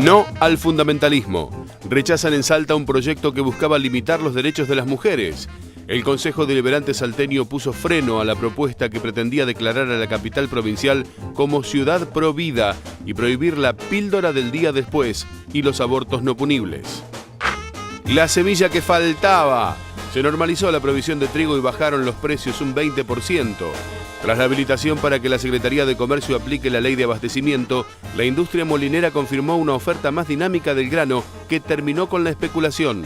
No al fundamentalismo. Rechazan en Salta un proyecto que buscaba limitar los derechos de las mujeres. El Consejo Deliberante salteño puso freno a la propuesta que pretendía declarar a la capital provincial como ciudad provida y prohibir la píldora del día después y los abortos no punibles. La semilla que faltaba. Se normalizó la provisión de trigo y bajaron los precios un 20%. Tras la habilitación para que la Secretaría de Comercio aplique la ley de abastecimiento, la industria molinera confirmó una oferta más dinámica del grano que terminó con la especulación.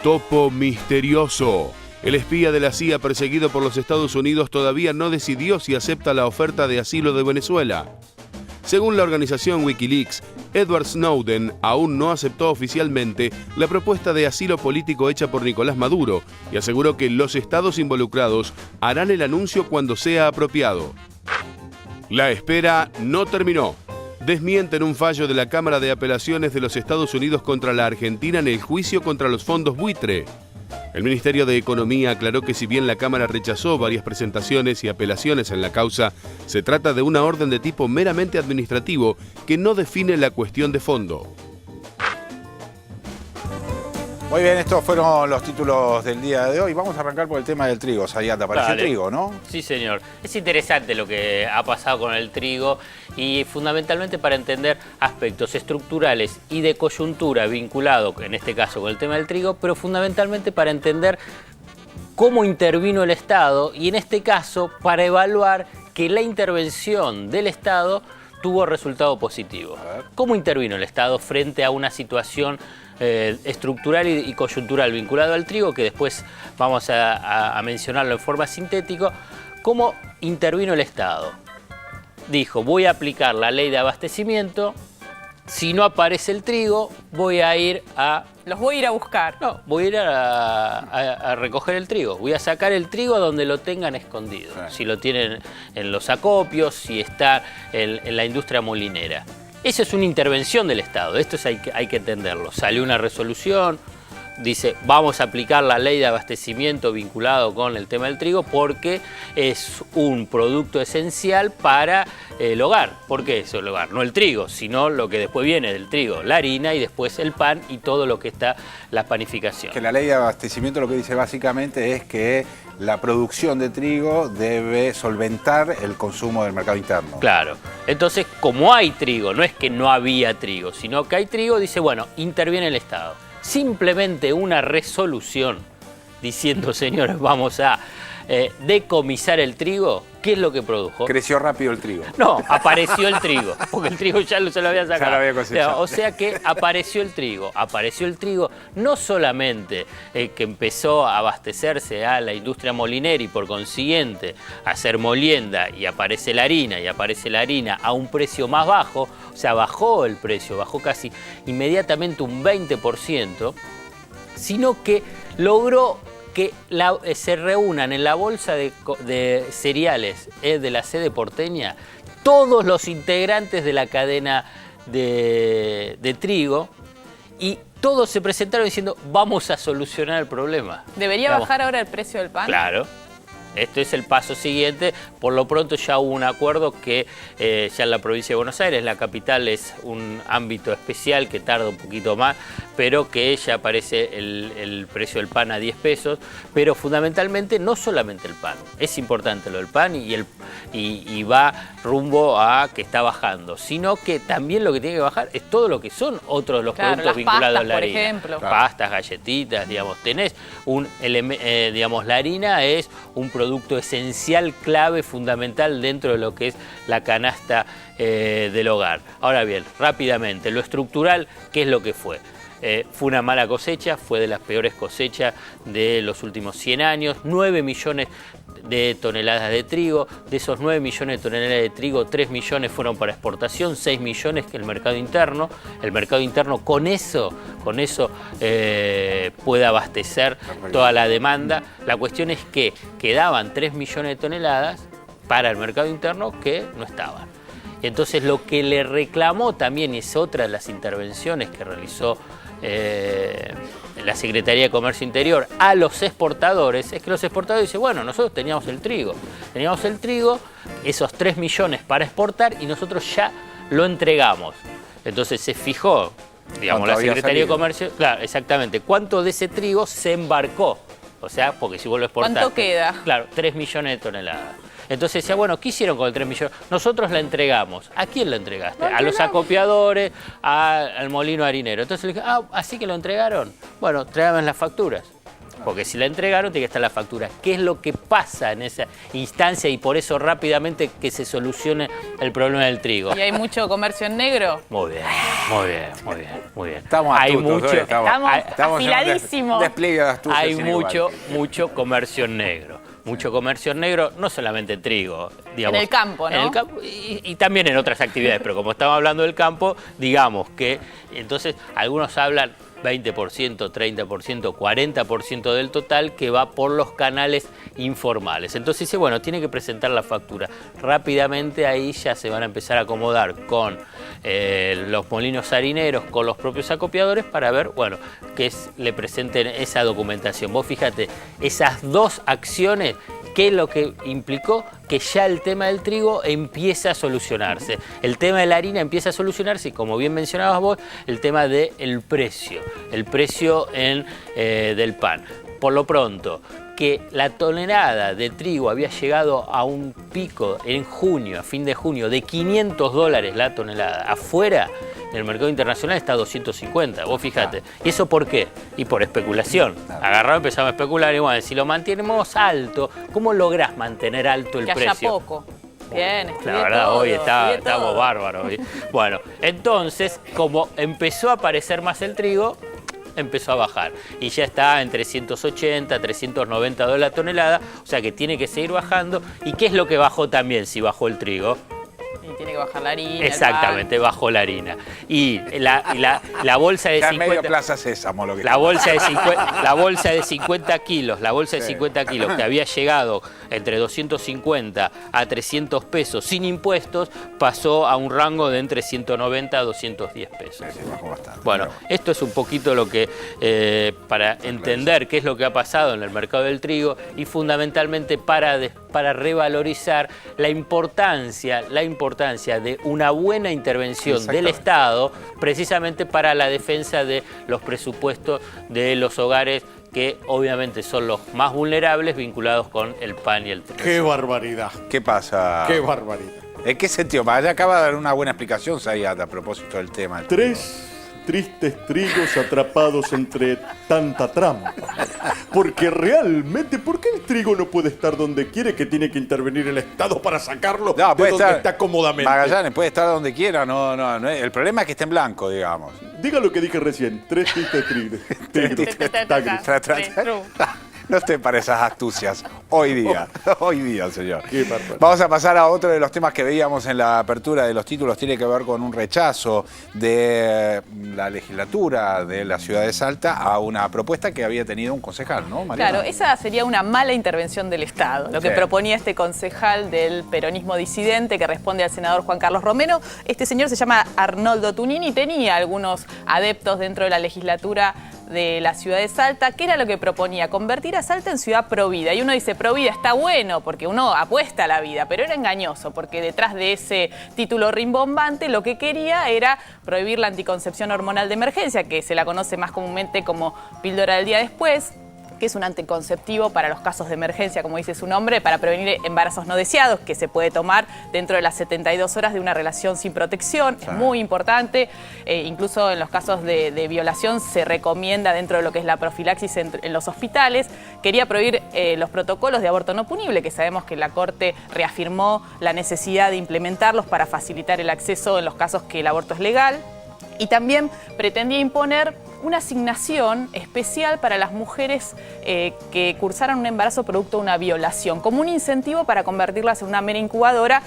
Topo misterioso. El espía de la CIA perseguido por los Estados Unidos todavía no decidió si acepta la oferta de asilo de Venezuela. Según la organización Wikileaks, Edward Snowden aún no aceptó oficialmente la propuesta de asilo político hecha por Nicolás Maduro y aseguró que los estados involucrados harán el anuncio cuando sea apropiado. La espera no terminó. Desmienten un fallo de la Cámara de Apelaciones de los Estados Unidos contra la Argentina en el juicio contra los fondos buitre. El Ministerio de Economía aclaró que si bien la Cámara rechazó varias presentaciones y apelaciones en la causa, se trata de una orden de tipo meramente administrativo que no define la cuestión de fondo. Muy bien, estos fueron los títulos del día de hoy. Vamos a arrancar por el tema del trigo. Sayat, apareció el trigo, ¿no? Sí, señor. Es interesante lo que ha pasado con el trigo y fundamentalmente para entender aspectos estructurales y de coyuntura vinculados, en este caso con el tema del trigo, pero fundamentalmente para entender cómo intervino el Estado y en este caso para evaluar que la intervención del Estado tuvo resultado positivo. ¿Cómo intervino el Estado frente a una situación estructural y coyuntural vinculado al trigo, que después vamos a mencionarlo en forma sintética? ¿Cómo intervino el Estado? Dijo, voy a aplicar la ley de abastecimiento, si no aparece el trigo, voy a ir a... Los voy a ir a buscar. No, voy a ir a recoger el trigo. Voy a sacar el trigo donde lo tengan escondido. Sí. Si lo tienen en los acopios, si está en la industria molinera. Eso es una intervención del Estado. Esto hay que entenderlo. Salió una resolución, dice, vamos a aplicar la ley de abastecimiento vinculado con el tema del trigo porque es un producto esencial para el hogar. ¿Por qué es el hogar? No el trigo, sino lo que después viene del trigo, la harina y después el pan y todo lo que está la panificación. Que la ley de abastecimiento lo que dice básicamente es que la producción de trigo debe solventar el consumo del mercado interno. Claro. Entonces, como hay trigo, no es que no había trigo, sino que hay trigo, dice, bueno, interviene el Estado. Simplemente una resolución diciendo, señores, vamos a decomisar el trigo, ¿qué es lo que produjo? Creció rápido el trigo. No, apareció el trigo, porque el trigo ya se lo había sacado. Ya lo había cosechado. O sea que apareció el trigo. Apareció el trigo no solamente que empezó a abastecerse a la industria molinera y por consiguiente a hacer molienda y aparece la harina a un precio más bajo, o sea, bajó el precio, bajó casi inmediatamente un 20%, sino que logró que se reúnan en la bolsa de cereales de la sede porteña todos los integrantes de la cadena de trigo y todos se presentaron diciendo vamos a solucionar el problema. ¿Debería bajar ahora el precio del pan? Claro. Este es el paso siguiente. Por lo pronto ya hubo un acuerdo que ya en la provincia de Buenos Aires, la capital es un ámbito especial que tarda un poquito más, pero que ya aparece el precio del pan a 10 pesos. Pero fundamentalmente no solamente el pan, es importante lo del pan y va rumbo a que está bajando, sino que también lo que tiene que bajar es todo lo que son otros los productos vinculados a la harina. Por ejemplo. Pastas, galletitas, digamos, tenés digamos, la harina es un producto esencial, clave, fundamental dentro de lo que es la canasta del hogar. Ahora bien, rápidamente, lo estructural, ¿qué es lo que fue? Fue una mala cosecha, fue de las peores cosechas de los últimos 100 años, 9 millones de toneladas de trigo, de esos 9 millones de toneladas de trigo, 3 millones fueron para exportación, 6 millones que el mercado interno con eso puede abastecer toda la demanda. La cuestión es que quedaban 3 millones de toneladas para el mercado interno que no estaban. Entonces lo que le reclamó también, y es otra de las intervenciones que realizó la Secretaría de Comercio Interior a los exportadores, es que los exportadores dicen, bueno, nosotros teníamos el trigo, esos 3 millones para exportar y nosotros ya lo entregamos. Entonces se fijó, digamos, la Secretaría de Comercio, claro, exactamente, cuánto de ese trigo se embarcó. O sea, porque si vos lo exportaste... ¿Cuánto queda? Claro, 3 millones de toneladas. Entonces decía, bueno, ¿qué hicieron con el 3 millones? Nosotros la entregamos. ¿A quién la entregaste? A los acopiadores, al molino harinero. Entonces le dije, ¿así que lo entregaron? Bueno, tráigame las facturas. Porque si la entregaron, tiene que estar la factura. ¿Qué es lo que pasa en esa instancia y por eso rápidamente que se solucione el problema del trigo? ¿Y hay mucho comercio en negro? Muy bien, muy bien, muy bien, muy bien. Estamos astutos, estamos afiladísimos. Un despliegue de astucia Hay sin mucho comercio en negro. Mucho comercio en negro, no solamente en trigo, digamos. En el campo, ¿no? En el campo y también en otras actividades, pero como estamos hablando del campo, digamos que entonces algunos hablan 20%, 30%, 40% del total que va por los canales informales. Entonces dice, bueno, tiene que presentar la factura. Rápidamente ahí ya se van a empezar a acomodar con los molinos harineros, con los propios acopiadores para ver, bueno, que le presenten esa documentación. Vos fíjate, esas dos acciones, ¿qué es lo que implicó? Que ya el tema del trigo empieza a solucionarse. El tema de la harina empieza a solucionarse y, como bien mencionabas vos, el tema del precio. El precio del pan. Por lo pronto, que la tonelada de trigo había llegado a un pico en junio, a fin de junio, de $500 la tonelada. Afuera, en el mercado internacional, está a 250. Vos fíjate. ¿Y eso por qué? Y por especulación. Agarramos, empezamos a especular y bueno, si lo mantenemos alto, ¿cómo lográs mantener alto el precio? Que haya poco. Bien, la verdad, hoy estamos bárbaros. Bueno, entonces, como empezó a aparecer más el trigo, empezó a bajar y ya está en 380, 390 dólares la tonelada, o sea que tiene que seguir bajando. ¿Y qué es lo que bajó también si bajó el trigo? Y tiene que bajar la harina. Exactamente, bajó la harina. Y la bolsa de 50... medio Plaza Sésamo lo que la bolsa de 50 kilos, que había llegado entre 250 a 300 pesos sin impuestos, pasó a un rango de entre 190 a 210 pesos. Sí, bajó bastante. Bueno, esto es un poquito lo que, para entender qué es lo que ha pasado en el mercado del trigo y fundamentalmente para revalorizar la importancia de una buena intervención del Estado precisamente para la defensa de los presupuestos de los hogares que obviamente son los más vulnerables vinculados con el pan y el trigo. ¡Qué barbaridad! ¿Qué pasa? ¡Qué barbaridad! ¿En qué sentido? Ya acaba de dar una buena explicación, Zayat, a propósito del tema. 3 tristes trigos atrapados entre tanta trampa. Porque realmente, ¿por qué el trigo no puede estar donde quiere, que tiene que intervenir el Estado para sacarlo de donde está cómodamente? Magallanes puede estar donde quiera, no, el problema es que esté en blanco, digamos. Diga lo que dije recién, 3 tristes trigos. No te para esas astucias. Hoy día, señor. Qué bárbaro. Vamos a pasar a otro de los temas que veíamos en la apertura de los títulos. Tiene que ver con un rechazo de la legislatura de la ciudad de Salta a una propuesta que había tenido un concejal, ¿no, Mariana? Claro, esa sería una mala intervención del Estado. Lo que proponía este concejal del peronismo disidente que responde al senador Juan Carlos Romero. Este señor se llama Arnoldo Tunini y tenía algunos adeptos dentro de la legislatura de la ciudad de Salta. ¿Qué era lo que proponía? Convertir a Salta en ciudad provida. Y uno dice, provida está bueno porque uno apuesta a la vida, pero era engañoso porque detrás de ese título rimbombante lo que quería era prohibir la anticoncepción hormonal de emergencia, que se la conoce más comúnmente como píldora del día después, que es un anticonceptivo para los casos de emergencia, como dice su nombre, para prevenir embarazos no deseados, que se puede tomar dentro de las 72 horas de una relación sin protección. Es muy importante, incluso en los casos de violación se recomienda dentro de lo que es la profilaxis en los hospitales. Quería prohibir los protocolos de aborto no punible, que sabemos que la Corte reafirmó la necesidad de implementarlos para facilitar el acceso en los casos que el aborto es legal. Y también pretendía imponer una asignación especial para las mujeres que cursaran un embarazo producto de una violación, como un incentivo para convertirlas en una mera incubadora,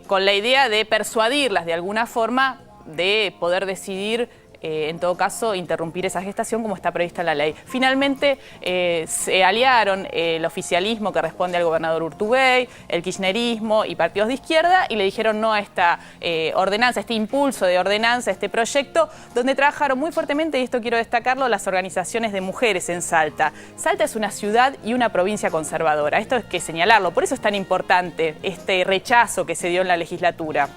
con la idea de persuadirlas de alguna forma de poder decidir, en todo caso, interrumpir esa gestación como está prevista en la ley. Finalmente se aliaron el oficialismo que responde al gobernador Urtubey, el kirchnerismo y partidos de izquierda y le dijeron no a esta ordenanza, este impulso de ordenanza, este proyecto, donde trabajaron muy fuertemente, y esto quiero destacarlo, las organizaciones de mujeres en Salta. Salta es una ciudad y una provincia conservadora, esto hay que señalarlo, por eso es tan importante este rechazo que se dio en la legislatura.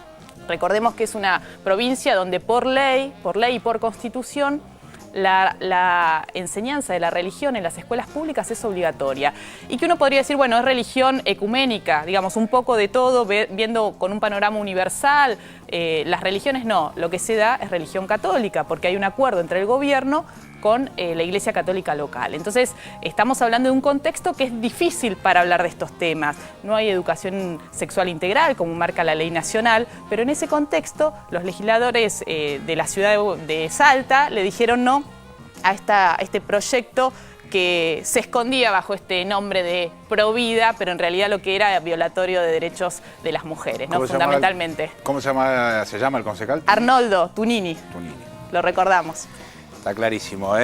Recordemos que es una provincia donde por ley y por constitución, la enseñanza de la religión en las escuelas públicas es obligatoria. Y que uno podría decir, bueno, es religión ecuménica, digamos, un poco de todo, viendo con un panorama universal. Las religiones no, lo que se da es religión católica, porque hay un acuerdo entre el gobierno con la Iglesia Católica local. Entonces, estamos hablando de un contexto que es difícil para hablar de estos temas. No hay educación sexual integral, como marca la ley nacional, pero en ese contexto, los legisladores de la ciudad de Salta le dijeron no a este proyecto que se escondía bajo este nombre de Provida, pero en realidad lo que era violatorio de derechos de las mujeres, ¿no? Fundamentalmente. ¿Cómo se llama el concejal? Arnoldo Tunini. Tunini. Lo recordamos. Está clarísimo, ¿eh?